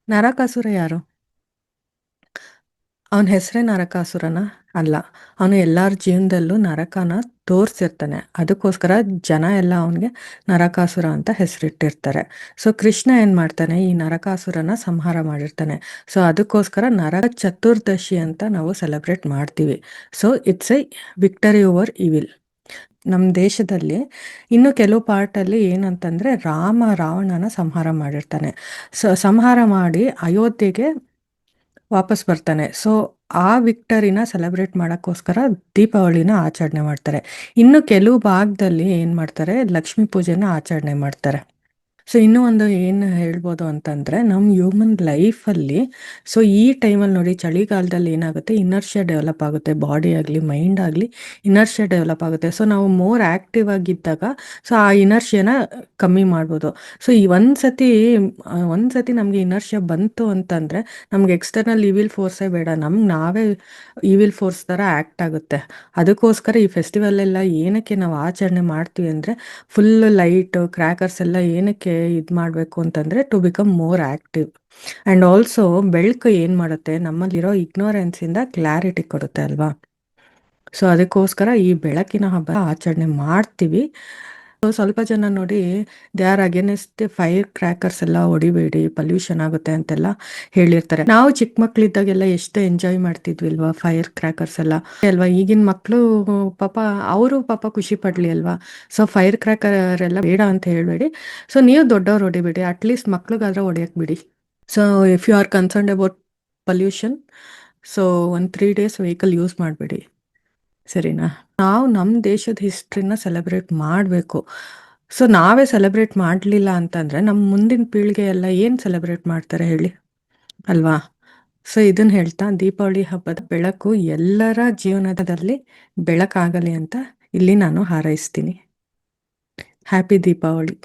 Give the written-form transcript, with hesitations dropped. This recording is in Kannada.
ನರಕಾಸುರ ಯಾರು? ಅವನ ಹೆಸರೇ ನರಕಾಸುರನ? ಅಲ್ಲ. ಅವನು ಎಲ್ಲರ ಜೀವನದಲ್ಲೂ ನರಕನ ತೋರಿಸಿರ್ತಾನೆ. ಅದಕ್ಕೋಸ್ಕರ ಜನ ಎಲ್ಲ ಅವನಿಗೆ ನರಕಾಸುರ ಅಂತ ಹೆಸರಿಟ್ಟಿರ್ತಾರೆ. ಸೊ ಕೃಷ್ಣ ಏನು ಮಾಡ್ತಾನೆ, ಈ ನರಕಾಸುರನ ಸಂಹಾರ ಮಾಡಿರ್ತಾನೆ. ಸೊ ಅದಕ್ಕೋಸ್ಕರ ನರಕ ಚತುರ್ದಶಿ ಅಂತ ನಾವು ಸೆಲೆಬ್ರೇಟ್ ಮಾಡ್ತೀವಿ. So it's A victory over evil. ನಮ್ಮ ದೇಶದಲ್ಲಿ ಇನ್ನು ಕೆಲವು ಪಾರ್ಟಲ್ಲಿ ಏನಂತಂದರೆ ರಾವಣನ ಸಂಹಾರ ಮಾಡಿರ್ತಾನೆ. ಸಂಹಾರ ಮಾಡಿ ಅಯೋಧ್ಯೆಗೆ ವಾಪಸ್ ಬರ್ತಾನೆ. ಸೊ ಆ ವಿಕ್ಟರಿನ ಸೆಲೆಬ್ರೇಟ್ ಮಾಡೋಕ್ಕೋಸ್ಕರ ದೀಪಾವಳಿನ ಆಚರಣೆ ಮಾಡ್ತಾರೆ. ಇನ್ನು ಕೆಲವು ಭಾಗದಲ್ಲಿ ಏನು ಮಾಡ್ತಾರೆ, ಲಕ್ಷ್ಮೀ ಪೂಜೆನ ಆಚರಣೆ ಮಾಡ್ತಾರೆ. ಸೊ ಇನ್ನೂ ಒಂದು ಏನು ಹೇಳ್ಬೋದು ಅಂತಂದರೆ, ನಮ್ಮ ಹ್ಯೂಮನ್ ಲೈಫಲ್ಲಿ ಸೊ ಈ ಟೈಮಲ್ಲಿ ನೋಡಿ, ಚಳಿಗಾಲದಲ್ಲಿ ಏನಾಗುತ್ತೆ, ಇನರ್ಷಿಯಾ ಡೆವಲಪ್ ಆಗುತ್ತೆ. ಬಾಡಿ ಆಗಲಿ ಮೈಂಡ್ ಆಗಲಿ ಇನರ್ಷಿಯಾ ಡೆವಲಪ್ ಆಗುತ್ತೆ. ಸೊ ನಾವು ಮೋರ್ ಆ್ಯಕ್ಟಿವ್ ಆಗಿದ್ದಾಗ ಸೊ ಆ ಇನರ್ಷಿಯಾನ ಕಮ್ಮಿ ಮಾಡ್ಬೋದು. ಸೊ ಈ ಒಂದು ಸತಿ ನಮಗೆ ಇನರ್ಷಿಯಾ ಬಂತು ಅಂತಂದರೆ ನಮ್ಗೆ ಎಕ್ಸ್ಟರ್ನಲ್ ಇವಿಲ್ ಫೋರ್ಸೇ ಬೇಡ, ನಮ್ಗೆ ನಾವೇ ಇವಿಲ್ ಫೋರ್ಸ್ ಥರ ಆ್ಯಕ್ಟ್ ಆಗುತ್ತೆ. ಅದಕ್ಕೋಸ್ಕರ ಈ ಫೆಸ್ಟಿವಲ್ಲೆಲ್ಲ ಏನಕ್ಕೆ ನಾವು ಆಚರಣೆ ಮಾಡ್ತೀವಿ ಅಂದರೆ, ಫುಲ್ ಲೈಟು ಕ್ರ್ಯಾಕರ್ಸ್ ಎಲ್ಲ ಏನಕ್ಕೆ ಇದು ಮಾಡಬೇಕು ಅಂತಂದರೆ, to become more active. And also ಬೆಳಕು ಏನು ಮಾಡುತ್ತೆ, ನಮ್ಮಲ್ಲಿರೋ ಇಗ್ನೋರೆನ್ಸಿಂದ ಕ್ಲಾರಿಟಿ ಕೊಡುತ್ತೆ ಅಲ್ವಾ. ಸೊ ಅದಕ್ಕೋಸ್ಕರ ಈ ಬೆಳಕಿನ ಹಬ್ಬ ಆಚರಣೆ ಮಾಡ್ತೀವಿ. ಸ್ವಲ್ಪ ಜನ ನೋಡಿ, they are against fire crackers ಎಲ್ಲ ಹೊಡಿಬೇಡಿ, ಪಲ್ಯೂಷನ್ ಆಗುತ್ತೆ ಅಂತೆಲ್ಲ ಹೇಳಿರ್ತಾರೆ. ನಾವು ಚಿಕ್ಕ ಮಕ್ಳಿದ್ದಾಗೆಲ್ಲ ಎಷ್ಟು ಎಂಜಾಯ್ ಮಾಡ್ತಿದ್ವಿ ಅಲ್ವಾ ಫೈರ್ ಕ್ರ್ಯಾಕರ್ಸ್ ಎಲ್ಲ ಅಲ್ವಾ. ಈಗಿನ ಮಕ್ಕಳು ಅವರು ಖುಷಿ ಪಡ್ಲಿ ಅಲ್ವಾ. ಸೊ ಫೈರ್ ಕ್ರ್ಯಾಕರ್ ಎಲ್ಲ ಬೇಡ ಅಂತ ಹೇಳಬೇಡಿ. ಸೊ ನೀವು ದೊಡ್ಡವ್ರು ಹೊಡಿಬೇಡಿ, ಅಟ್ಲೀಸ್ಟ್ ಮಕ್ಳಿಗಾದ್ರೆ ಹೊಡಿಯಕ್ಕೆ ಬಿಡಿ. So if you are concerned about pollution, so ಒಂದು 3 days ವೆಹಿಕಲ್ ಯೂಸ್ ಮಾಡಬೇಡಿ, ಸರಿನಾ. ನಾವು ನಮ್ಮ ದೇಶದ ಹಿಸ್ಟ್ರಿನ ಸೆಲೆಬ್ರೇಟ್ ಮಾಡಬೇಕು. ಸೊ ನಾವೇ ಸೆಲೆಬ್ರೇಟ್ ಮಾಡಲಿಲ್ಲ ಅಂತಂದರೆ ನಮ್ಮ ಮುಂದಿನ ಪೀಳಿಗೆ ಎಲ್ಲ ಏನು ಸೆಲೆಬ್ರೇಟ್ ಮಾಡ್ತಾರೆ ಹೇಳಿ, ಅಲ್ವಾ. ಸೊ ಇದನ್ನು ಹೇಳ್ತಾ, ದೀಪಾವಳಿ ಹಬ್ಬದ ಬೆಳಕು ಎಲ್ಲರ ಜೀವನದಲ್ಲಿ ಬೆಳಕಾಗಲಿ ಅಂತ ಇಲ್ಲಿ ನಾನು ಹಾರೈಸ್ತೀನಿ. ಹ್ಯಾಪಿ ದೀಪಾವಳಿ.